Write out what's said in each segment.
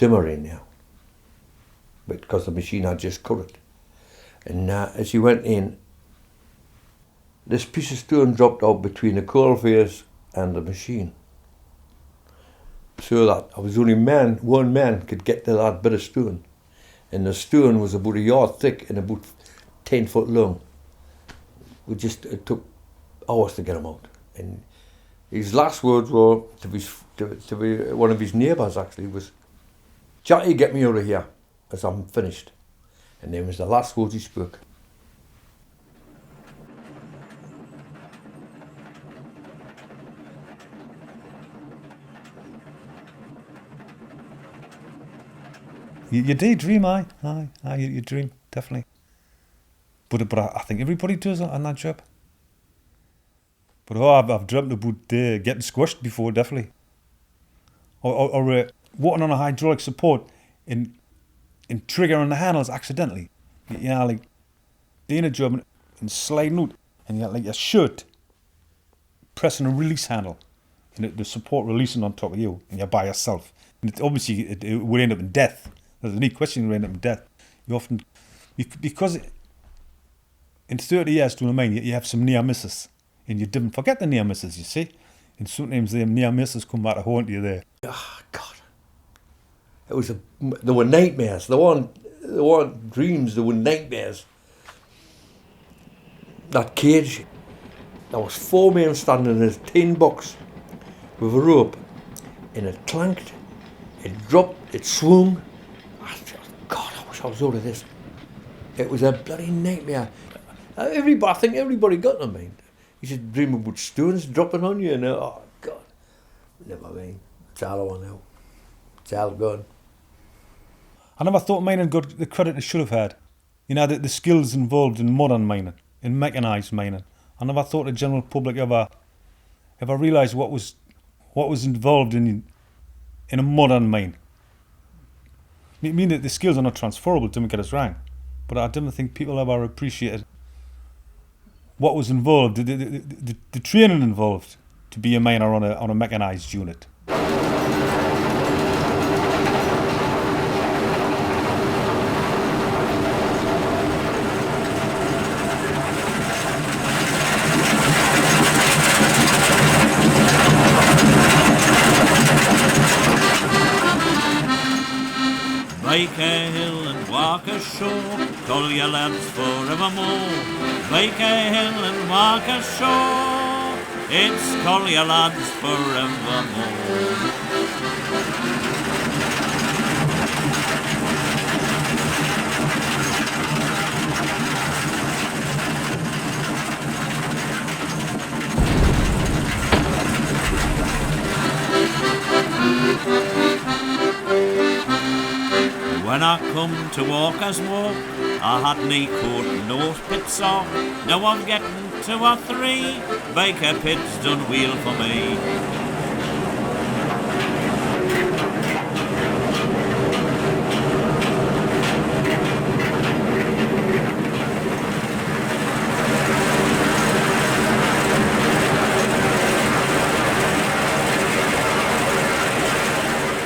dimmer in now, because the machine had just cut it. And as you went in, this piece of stone dropped out between the coal face and the machine, so that I was only one man could get to that bit of stone, and the stone was about a yard thick and about 10 foot long. It took hours to get him out. And his last words were to one of his neighbours, actually, was, "Jackie, get me out of here, as I'm finished." And then was the last words he spoke. You daydream, aye, you dream, definitely. But I think everybody does on that job. But I've dreamt about getting squashed before, definitely. Or walking on a hydraulic support and triggering the handles accidentally. You know, like doing a job and sliding out, and you got like your shirt pressing a release handle, and the support releasing on top of you, and you're by yourself. And obviously it would end up in death. There's any question it would end up in death. You often, because in 30 years doing a mine, you have some near misses, and you didn't forget the near misses, you see. And sometimes the near misses come back to haunt you there. Oh God! There were nightmares. There weren't dreams. There were nightmares. That cage. There was 4 men standing in a tin box with a rope, and it clanked, it dropped, it swung. God, I wish I was out of this. It was a bloody nightmare. I think everybody got in mind. You should dream about stones dropping on you, and oh God, never mind. It's all over now. It's all gone. I never thought mining got the credit it should have had. You know, the skills involved in modern mining, in mechanised mining. I never thought the general public ever realised what was involved in a modern mine. I mean that the skills are not transferable, don't get us wrong, but I didn't think people ever appreciated what was involved, the training involved to be a miner on a mechanised unit. Make a hill and walk ashore, call your lads forevermore. Make a hill and walk ashore, it's call your lads forevermore. When I come to Walker's Walk, I had knee coat and no pit sock. Now I'm getting 2 or 3, Baker Pitt's done wheel for me.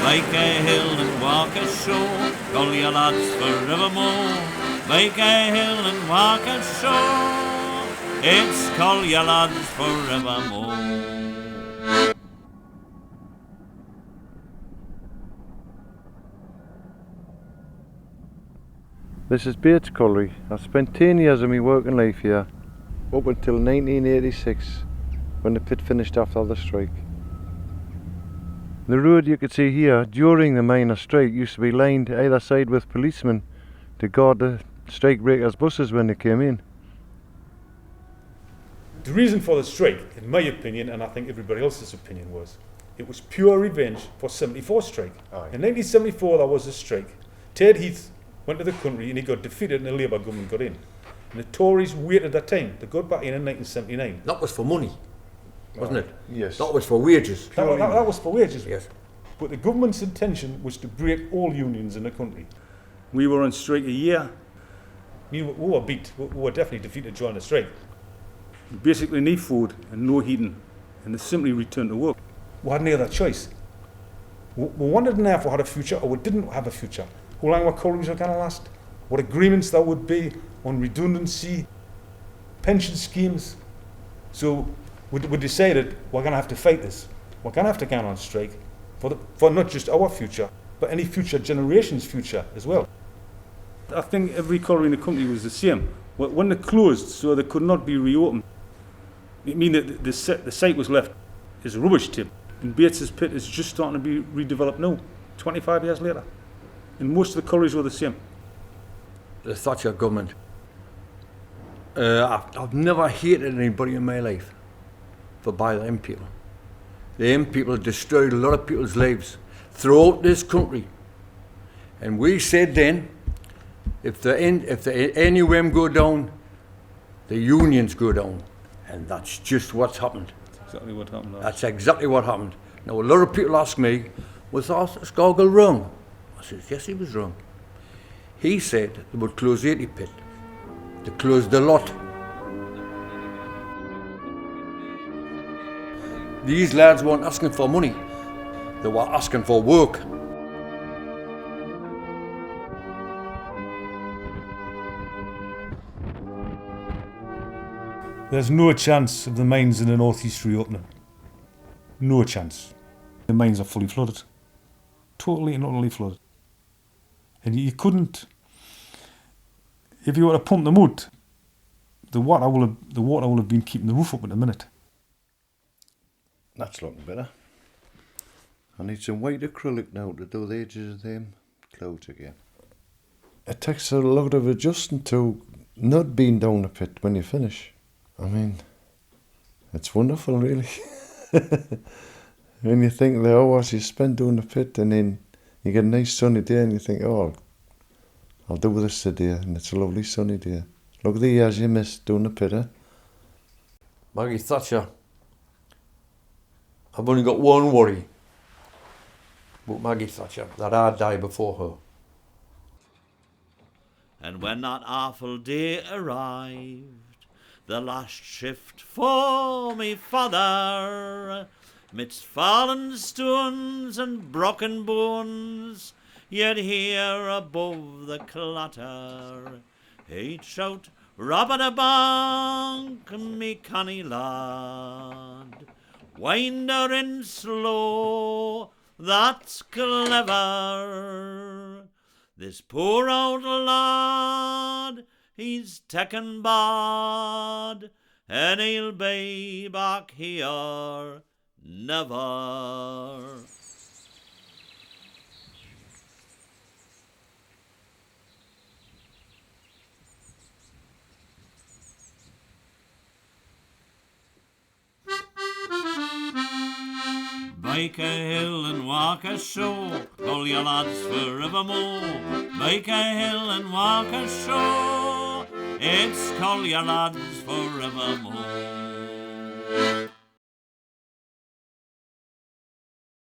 Make a hill and walk ashore, call your lads forevermore. Make a hill and walk ashore, it's call your lads forevermore. This is Bates Colliery. I spent 10 years of my working life here, up until 1986, when the pit finished after the strike. The road you could see here during the miners' strike used to be lined either side with policemen to guard the strike breakers' buses when they came in. The reason for the strike, in my opinion, and I think everybody else's opinion, was it was pure revenge for 74 strike. Aye. In 1974 there was a strike. Ted Heath went to the country and he got defeated and the Labour government got in. And the Tories waited their time. They got back in 1979. That was for money, wasn't it? Yes. That was for wages. That was for wages. Yes. But the government's intention was to break all unions in the country. We were on strike a year. We were beat. We were definitely defeated during the strike. We basically need food and no heating, and they simply returned to work. We had no other choice. We wanted to know if we had a future or we didn't have a future. How long our collieries are going to last, what agreements there would be on redundancy, pension schemes. So we decided we're going to have to fight this. We're going to have to go on strike for not just our future, but any future generation's future as well. I think every colliery in the country was the same. When they closed, so they could not be reopened, it mean that the site was left as a rubbish tip. And Bates's pit is just starting to be redeveloped now, 25 years later. And most of the collieries were the same. The Thatcher government. I've never hated anybody in my life by them people. Them people destroyed a lot of people's lives throughout this country. And we said then, if the NUM go down, the unions go down. And that's just what's happened. Exactly what happened. That's exactly what happened. Now, a lot of people ask me, was Scargill wrong? I said, yes, he was wrong. He said they would close 80 pit. They closed the lot. These lads weren't asking for money. They were asking for work. There's no chance of the mines in the northeast reopening. No chance. The mines are fully flooded. Totally and utterly flooded. And you couldn't, if you were to pump them out, the water will have been keeping the roof up in a minute. That's looking better. I need some white acrylic now to do the edges of them clouds again. It takes a lot of adjusting to not being down the pit when you finish. I mean, it's wonderful, really. When you think the hours you spend doing the pit and then you get a nice sunny day and you think, oh, I'll do this today, and it's a lovely sunny day. Look at the years you missed doing the pit, eh? Maggie Thatcher, I've only got one worry about Maggie Thatcher, that I'd die before her. And when that awful day arrived, the last shift for me father, midst fallen stones and broken bones, yet hear above the clatter, he'd shout, "Robert a bank, me canny lad, wind her in slow, that's clever. This poor old lad, he's taken bad, and he'll be back here never." Bike a hill and walk a shore, call your lads forevermore. Bike a hill and walk a shore, it's call your lads forevermore.